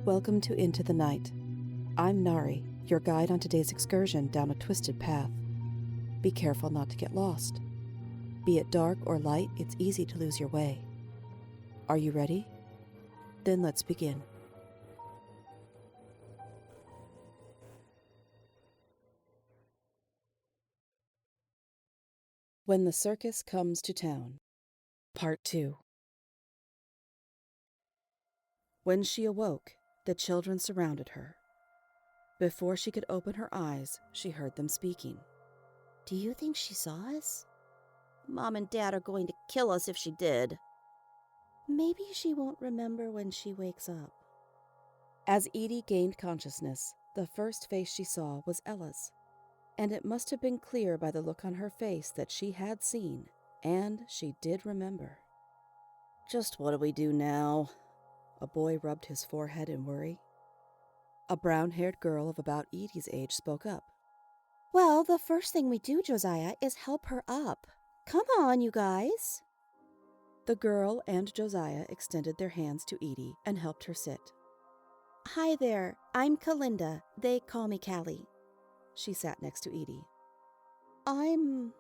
Welcome to Into the Night. I'm Nari, your guide on today's excursion down a twisted path. Be careful not to get lost. Be it dark or light, it's easy to lose your way. Are you ready? Then let's begin. When the Circus Comes to Town, Part 2. When she awoke, the children surrounded her. Before she could open her eyes, she heard them speaking. Do you think she saw us? Mom and Dad are going to kill us if she did. Maybe she won't remember when she wakes up. As Edie gained consciousness, the first face she saw was Ella's, and it must have been clear by the look on her face that she had seen, and she did remember. Just what do we do now? A boy rubbed his forehead in worry. A brown-haired girl of about Edie's age spoke up. Well, the first thing we do, Josiah, is help her up. Come on, you guys. The girl and Josiah extended their hands to Edie and helped her sit. Hi there, I'm Kalinda. They call me Callie. She sat next to Edie. I'm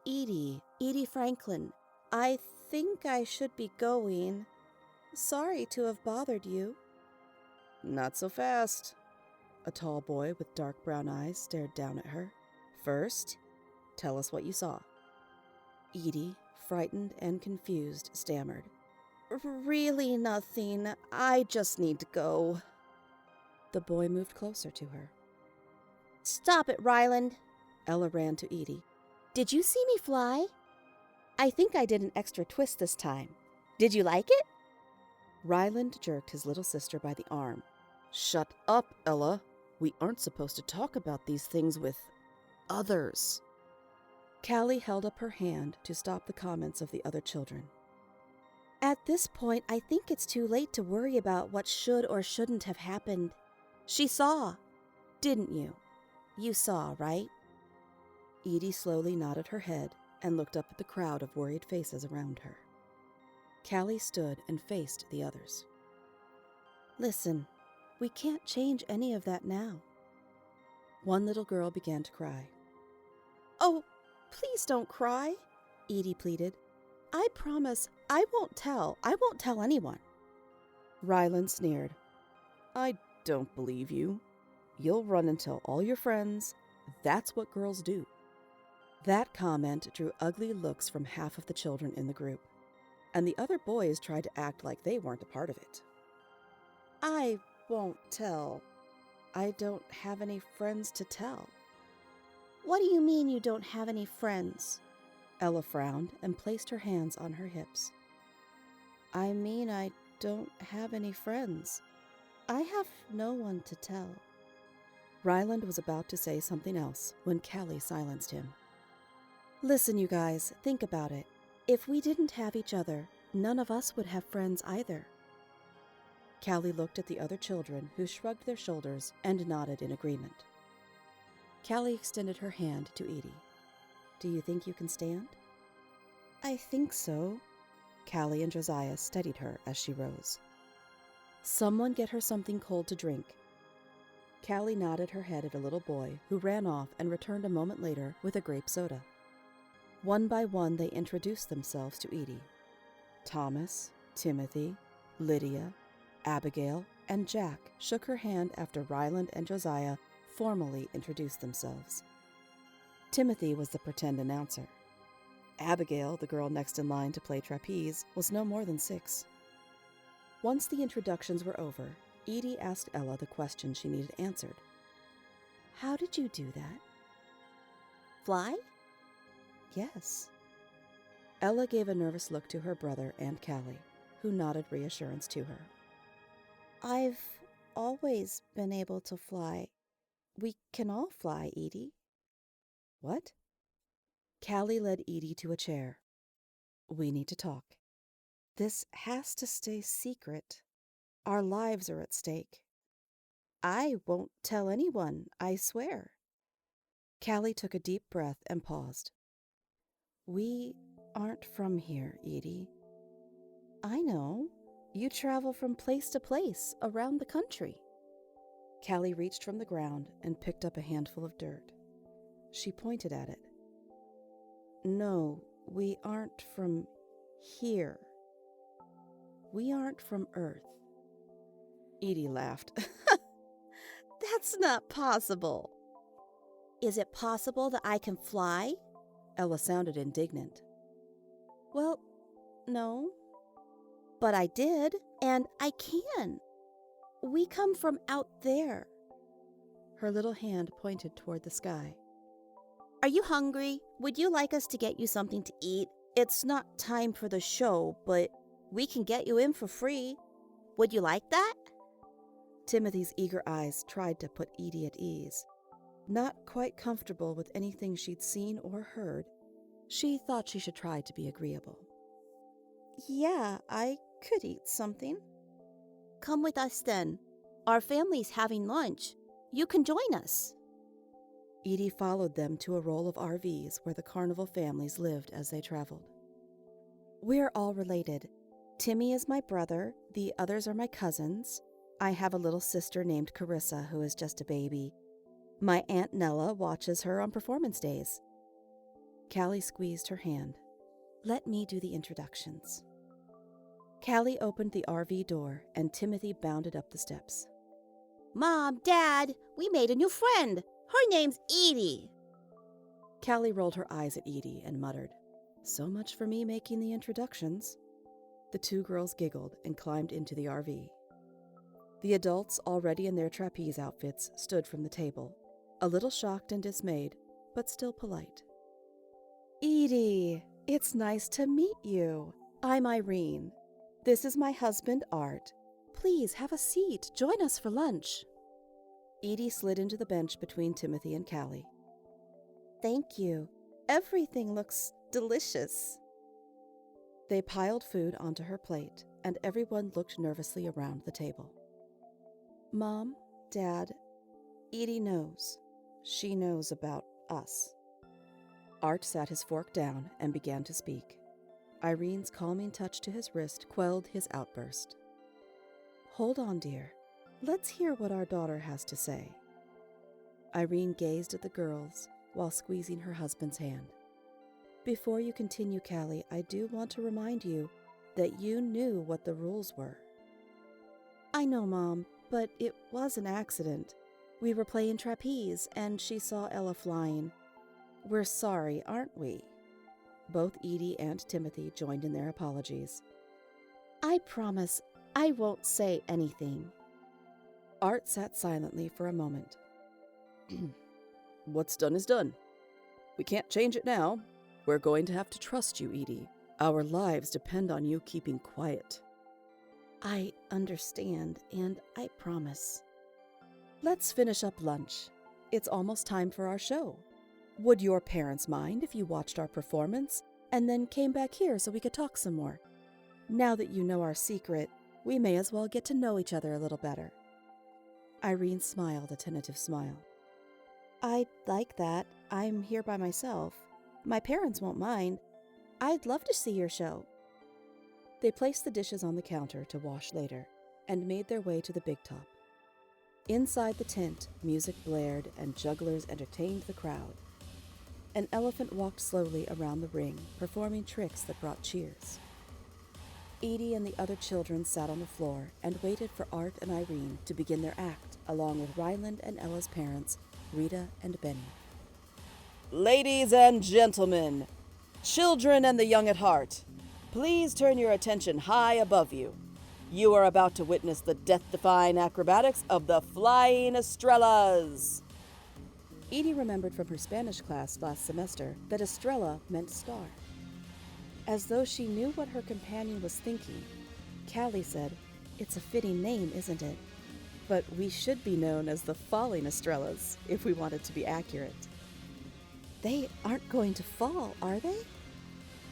Edie Franklin. I think I should be going. Sorry to have bothered you. Not so fast. A tall boy with dark brown eyes stared down at her. First, tell us what you saw. Edie, frightened and confused, stammered. Really nothing. I just need to go. The boy moved closer to her. Stop it, Ryland. Ella ran to Edie. Did you see me fly? I think I did an extra twist this time. Did you like it? Ryland jerked his little sister by the arm. Shut up, Ella. We aren't supposed to talk about these things with others. Callie held up her hand to stop the comments of the other children. At this point, I think it's too late to worry about what should or shouldn't have happened. She saw, didn't you? You saw, right? Edie slowly nodded her head and looked up at the crowd of worried faces around her. Callie stood and faced the others. Listen, we can't change any of that now. One little girl began to cry. Oh, please don't cry, Edie pleaded. I promise I won't tell. I won't tell anyone. Ryland sneered. I don't believe you. You'll run and tell all your friends. That's what girls do. That comment drew ugly looks from half of the children in the group, and the other boys tried to act like they weren't a part of it. I won't tell. I don't have any friends to tell. What do you mean you don't have any friends? Ella frowned and placed her hands on her hips. I mean, I don't have any friends. I have no one to tell. Ryland was about to say something else when Callie silenced him. Listen, you guys, think about it. If we didn't have each other, none of us would have friends either. Callie looked at the other children, who shrugged their shoulders and nodded in agreement. Callie extended her hand to Edie. Do you think you can stand? I think so. Callie and Josiah steadied her as she rose. Someone get her something cold to drink. Callie nodded her head at a little boy who ran off and returned a moment later with a grape soda. One by one, they introduced themselves to Edie. Thomas, Timothy, Lydia, Abigail, and Jack shook her hand after Ryland and Josiah formally introduced themselves. Timothy was the pretend announcer. Abigail, the girl next in line to play trapeze, was no more than 6. Once the introductions were over, Edie asked Ella the question she needed answered. How did you do that? Fly? Yes. Ella gave a nervous look to her brother and Callie, who nodded reassurance to her. I've always been able to fly. We can all fly, Edie. What? Callie led Edie to a chair. We need to talk. This has to stay secret. Our lives are at stake. I won't tell anyone, I swear. Callie took a deep breath and paused. We aren't from here, Edie. I know. You travel from place to place around the country. Callie reached from the ground and picked up a handful of dirt. She pointed at it. No, we aren't from here. We aren't from Earth. Edie laughed. That's not possible. Is it possible that I can fly? Ella sounded indignant. Well, no. But I did, and I can. We come from out there. Her little hand pointed toward the sky. Are you hungry? Would you like us to get you something to eat? It's not time for the show, but we can get you in for free. Would you like that? Timothy's eager eyes tried to put Edie at ease. Not quite comfortable with anything she'd seen or heard, she thought she should try to be agreeable. Yeah, I could eat something. Come with us then. Our family's having lunch. You can join us. Edie followed them to a row of RVs where the carnival families lived as they traveled. We're all related. Timmy is my brother, the others are my cousins. I have a little sister named Carissa who is just a baby. My Aunt Nella watches her on performance days. Callie squeezed her hand. Let me do the introductions. Callie opened the RV door and Timothy bounded up the steps. Mom, Dad, we made a new friend. Her name's Edie. Callie rolled her eyes at Edie and muttered, So much for me making the introductions. The two girls giggled and climbed into the RV. The adults, already in their trapeze outfits, stood from the table, a little shocked and dismayed, but still polite. Edie, it's nice to meet you. I'm Irene. This is my husband, Art. Please have a seat. Join us for lunch. Edie slid into the bench between Timothy and Callie. Thank you. Everything looks delicious. They piled food onto her plate, and everyone looked nervously around the table. Mom, Dad, Edie knows. She knows about us. Art sat his fork down and began to speak. Irene's calming touch to his wrist quelled his outburst. Hold on, dear. Let's hear what our daughter has to say. Irene gazed at the girls while squeezing her husband's hand. Before you continue, Callie, I do want to remind you that you knew what the rules were. I know, Mom, but it was an accident. We were playing trapeze, and she saw Ella flying. We're sorry, aren't we? Both Edie and Timothy joined in their apologies. I promise I won't say anything. Art sat silently for a moment. What's done is done. We can't change it now. We're going to have to trust you, Edie. Our lives depend on you keeping quiet. I understand, and I promise. Let's finish up lunch. It's almost time for our show. Would your parents mind if you watched our performance and then came back here so we could talk some more? Now that you know our secret, we may as well get to know each other a little better. Irene smiled a tentative smile. I'd like that. I'm here by myself. My parents won't mind. I'd love to see your show. They placed the dishes on the counter to wash later and made their way to the big top. Inside the tent, music blared and jugglers entertained the crowd. An elephant walked slowly around the ring, performing tricks that brought cheers. Edie and the other children sat on the floor and waited for Art and Irene to begin their act, along with Ryland and Ella's parents, Rita and Benny. Ladies and gentlemen, children and the young at heart, please turn your attention high above you. You are about to witness the death-defying acrobatics of the Flying Estrellas. Edie remembered from her Spanish class last semester that Estrella meant star. As though she knew what her companion was thinking, Callie said, It's a fitting name, isn't it? But we should be known as the Falling Estrellas, if we wanted to be accurate. They aren't going to fall, are they?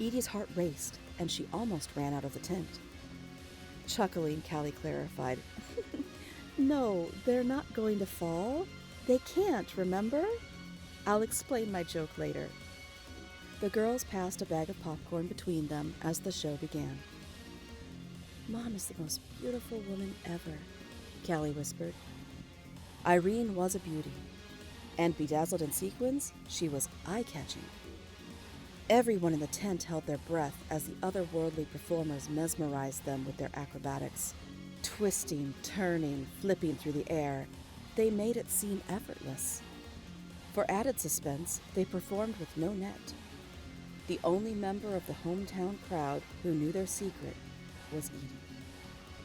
Edie's heart raced, and she almost ran out of the tent. Chuckling, Callie clarified, No, they're not going to fall. They can't, remember? I'll explain my joke later. The girls passed a bag of popcorn between them as the show began. Mom is the most beautiful woman ever, Callie whispered. Irene was a beauty, and bedazzled in sequins, she was eye-catching. Everyone in the tent held their breath as the otherworldly performers mesmerized them with their acrobatics. Twisting, turning, flipping through the air, they made it seem effortless. For added suspense, they performed with no net. The only member of the hometown crowd who knew their secret was Edie.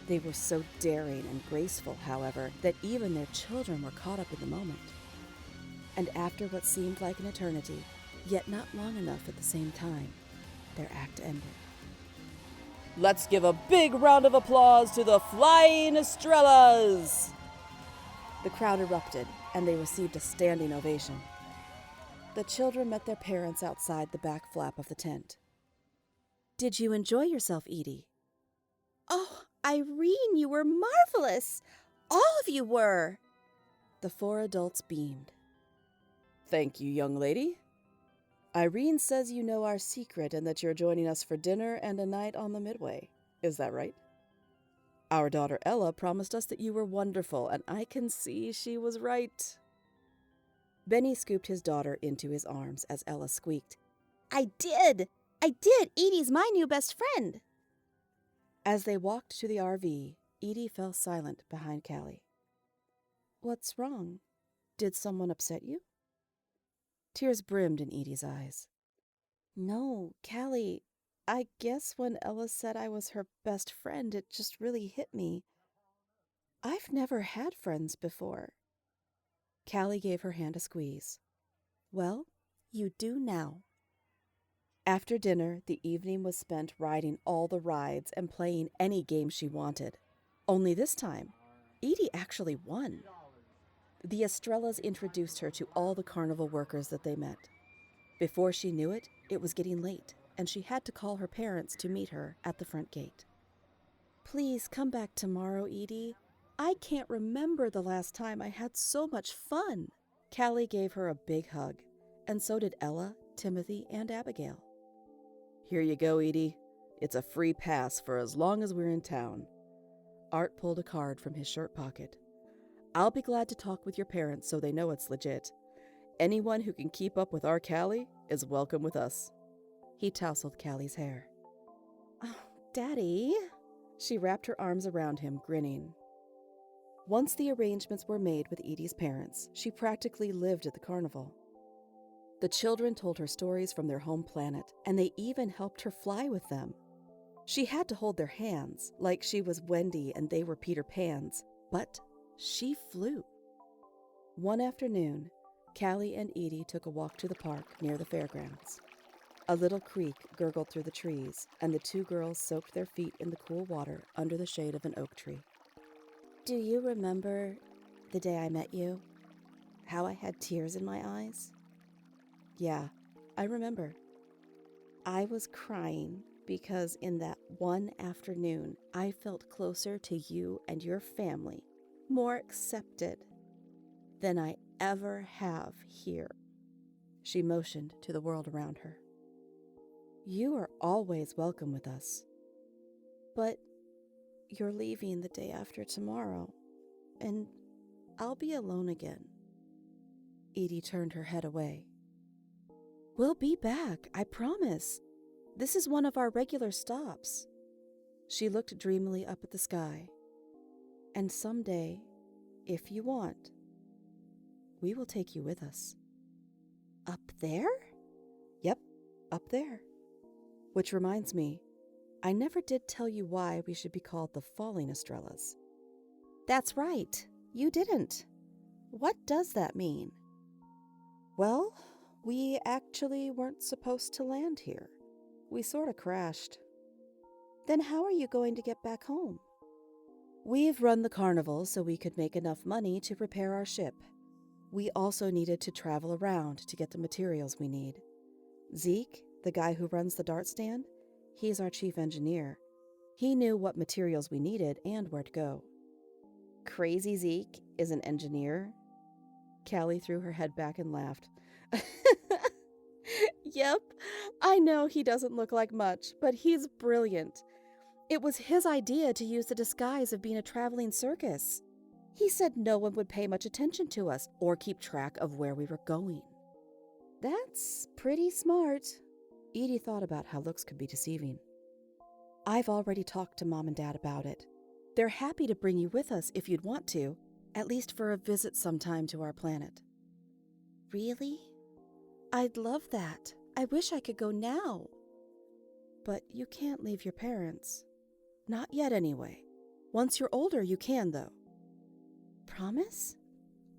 They were so daring and graceful, however, that even their children were caught up in the moment. And after what seemed like an eternity, yet not long enough at the same time, their act ended. Let's give a big round of applause to the Flying Estrellas! The crowd erupted, and they received a standing ovation. The children met their parents outside the back flap of the tent. Did you enjoy yourself, Edie? Oh, Irene, you were marvelous! All of you were! The 4 adults beamed. Thank you, young lady. Irene says you know our secret and that you're joining us for dinner and a night on the Midway. Is that right? Our daughter Ella promised us that you were wonderful, and I can see she was right. Benny scooped his daughter into his arms as Ella squeaked, I did! Edie's my new best friend! As they walked to the RV, Edie fell silent behind Callie. What's wrong? Did someone upset you? Tears brimmed in Edie's eyes. No, Callie, I guess when Ella said I was her best friend, it just really hit me. I've never had friends before. Callie gave her hand a squeeze. Well, you do now. After dinner, the evening was spent riding all the rides and playing any game she wanted. Only this time, Edie actually won. The Estrellas introduced her to all the carnival workers that they met. Before she knew it, it was getting late, and she had to call her parents to meet her at the front gate. Please come back tomorrow, Edie. I can't remember the last time I had so much fun. Callie gave her a big hug, and so did Ella, Timothy, and Abigail. Here you go, Edie. It's a free pass for as long as we're in town. Art pulled a card from his shirt pocket. I'll be glad to talk with your parents so they know it's legit. Anyone who can keep up with our Callie is welcome with us. He tousled Callie's hair. Oh, Daddy. She wrapped her arms around him, grinning. Once the arrangements were made with Edie's parents, she practically lived at the carnival. The children told her stories from their home planet, and they even helped her fly with them. She had to hold their hands, like she was Wendy and they were Peter Pan's, but she flew. One afternoon, Callie and Edie took a walk to the park near the fairgrounds. A little creek gurgled through the trees, and the 2 girls soaked their feet in the cool water under the shade of an oak tree. Do you remember the day I met you? How I had tears in my eyes? Yeah, I remember. I was crying because in that one afternoon, I felt closer to you and your family, more accepted than I ever have here. She motioned to the world around her. You are always welcome with us. But you're leaving the day after tomorrow, and I'll be alone again. Edie turned her head away. We'll be back, I promise. This is one of our regular stops. She looked dreamily up at the sky. And someday, if you want, we will take you with us. Up there? Yep, up there. Which reminds me, I never did tell you why we should be called the Falling Estrellas. That's right, you didn't. What does that mean? Well, we actually weren't supposed to land here. We sort of crashed. Then how are you going to get back home? We've run the carnival so we could make enough money to repair our ship. We also needed to travel around to get the materials we need. Zeke, the guy who runs the dart stand, he's our chief engineer. He knew what materials we needed and where to go. Crazy Zeke is an engineer? Callie threw her head back and laughed. Yep, I know he doesn't look like much, but he's brilliant. It was his idea to use the disguise of being a traveling circus. He said no one would pay much attention to us or keep track of where we were going. That's pretty smart. Edie thought about how looks could be deceiving. I've already talked to Mom and Dad about it. They're happy to bring you with us if you'd want to, at least for a visit sometime to our planet. Really? I'd love that. I wish I could go now. But you can't leave your parents. Not yet, anyway. Once you're older, you can, though. Promise?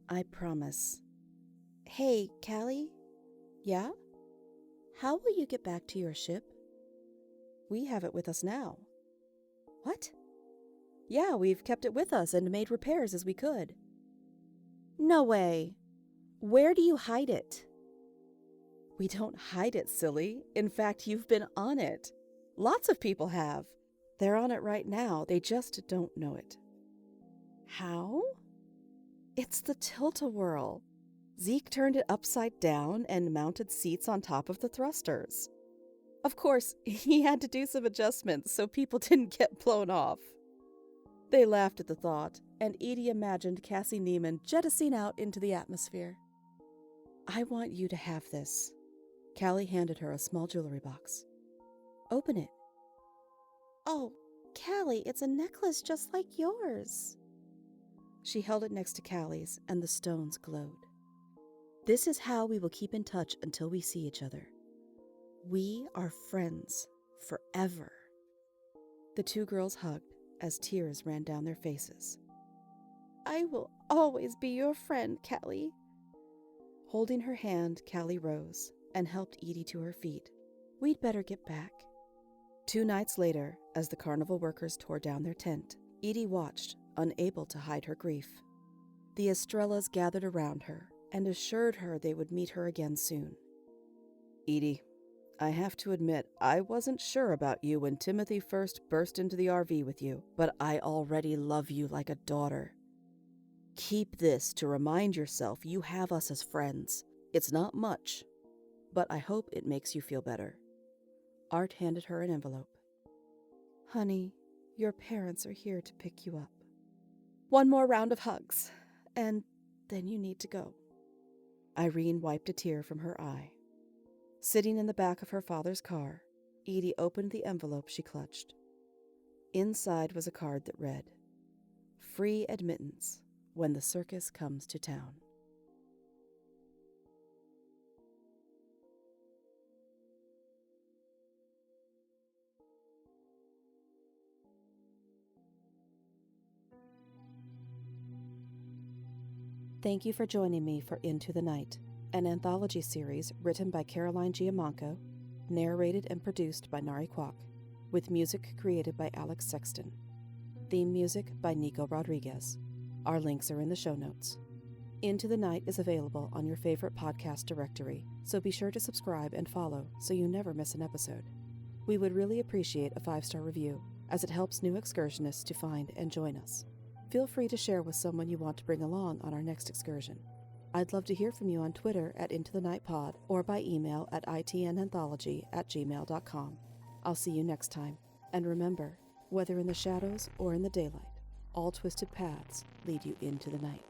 I promise. Hey, Callie? Yeah? How will you get back to your ship? We have it with us now. What? Yeah, we've kept it with us and made repairs as we could. No way. Where do you hide it? We don't hide it, silly. In fact, you've been on it. Lots of people have. They're on it right now. They just don't know it. How? It's the tilt-a-whirl. Zeke turned it upside down and mounted seats on top of the thrusters. Of course, he had to do some adjustments so people didn't get blown off. They laughed at the thought, and Edie imagined Cassie Neiman jettisoning out into the atmosphere. I want you to have this. Callie handed her a small jewelry box. Open it. Oh, Callie, it's a necklace just like yours. She held it next to Callie's, and the stones glowed. This is how we will keep in touch until we see each other. We are friends forever. The two girls hugged as tears ran down their faces. I will always be your friend, Callie. Holding her hand, Callie rose and helped Edie to her feet. We'd better get back. 2 nights later, as the carnival workers tore down their tent, Edie watched, unable to hide her grief. The Estrellas gathered around her and assured her they would meet her again soon. Edie, I have to admit, I wasn't sure about you when Timothy first burst into the RV with you, but I already love you like a daughter. Keep this to remind yourself you have us as friends. It's not much, but I hope it makes you feel better. Art handed her an envelope. Honey, your parents are here to pick you up. 1 more round of hugs, and then you need to go. Irene wiped a tear from her eye. Sitting in the back of her father's car, Edie opened the envelope she clutched. Inside was a card that read, "Free admittance when the circus comes to town." Thank you for joining me for Into the Night, an anthology series written by Caroline Giammanco, narrated and produced by Nari Kwak, with music created by Alex Sexton. Theme music by Nico Rodriguez. Our links are in the show notes. Into the Night is available on your favorite podcast directory, so be sure to subscribe and follow so you never miss an episode. We would really appreciate a 5-star review, as it helps new excursionists to find and join us. Feel free to share with someone you want to bring along on our next excursion. I'd love to hear from you on Twitter at IntoTheNightPod or by email at itnanthology@gmail.com. I'll see you next time. And remember, whether in the shadows or in the daylight, all twisted paths lead you into the night.